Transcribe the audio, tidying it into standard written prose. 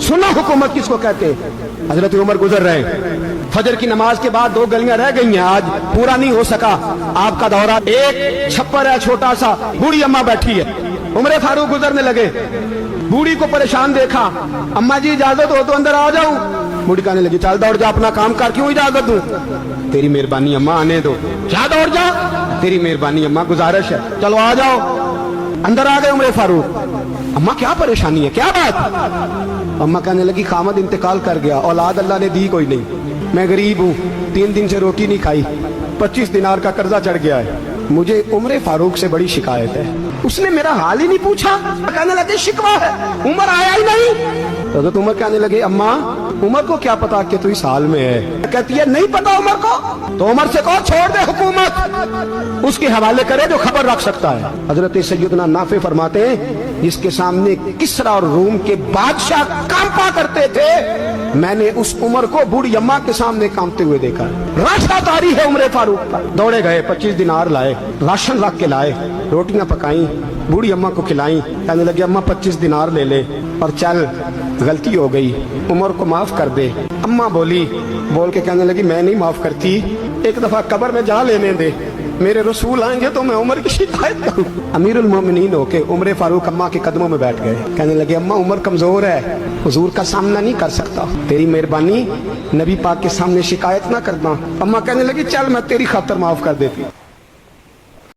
सुना हुकूमत किसको कहते हैं। हजरत उमर गुजर रहे, फजर की नमाज के बाद 2 गलियां रह गई हैं, आज पूरा नहीं हो सका आपका दौरा। एक छप्पर है छोटा सा, बूढ़ी अम्मा बैठी है, उमर फारूक गुजरने लगे, बूढ़ी को परेशान देखा, अम्मा जी इजाजत हो तो अंदर आ जाऊं। बूढ़ी कहने लगी चल दौड़ जा, अपना काम कर, क्यों इजाजत दूं? तेरी मेहरबानी अम्मा, आने दो। क्या दौड़ जा? तेरी मेहरबानी अम्मा, गुजारिश है, चलो आ जाओ। अंदर आ गए उमर फारूक। अम्मा क्या परेशानी है, क्या बात? अम्मा कहने लगी खामद इंतकाल कर गया, औलाद अल्लाह ने दी कोई नहीं, मैं गरीब हूँ, 3 दिन से रोटी नहीं खाई, 25 दिनार का कर्जा चढ़ गया है, मुझे उमर फारूक से बड़ी शिकायत है, उसने मेरा हाल ही नहीं पूछा। कहने लगे शिकवा है, उमर आया ही नहीं। तो उमर कहने लगे अम्मा उमर को क्या पता कि तू इस हाल में है? कहती है नहीं पता उमर को, तो उमर से कहो छोड़ दे हुकूमत, उसके हवाले करे जो खबर रख सकता है। हजरत सैयदना नाफे फरमाते हैं जिसके सामने किसरा और रूम के बादशाह कांपा करते थे, मैंने उस उमर को बूढ़ी अम्मा के सामने कांपते हुए देखा। राशा तारी है उमर फारूक पर। दौड़े गए, 25 दिनार लाए, राशन रख के लाए, रोटियां पकाई, बूढ़ी अम्मा को खिलाई। कहने लगे अम्मा 25 दिनार ले ले और चल, गलती हो गई, उमर को माफ कर दे। अम्मा बोली, बोल के कहने लगी मैं नहीं माफ करती, एक दफा कब्र में जा लेने दे, मेरे रसूल आएंगे तो मैं उमर की शिकायत करूं। अमीरुल मोमिनीन होके उमर फारूक अम्मा के कदमों में बैठ गए। कहने लगे अम्मा उमर कमजोर है, हुजूर का सामना नहीं कर सकता, तेरी मेहरबानी नबी पाक के सामने शिकायत ना करना। अम्मा कहने लगी चल मैं तेरी खातर माफ कर देती।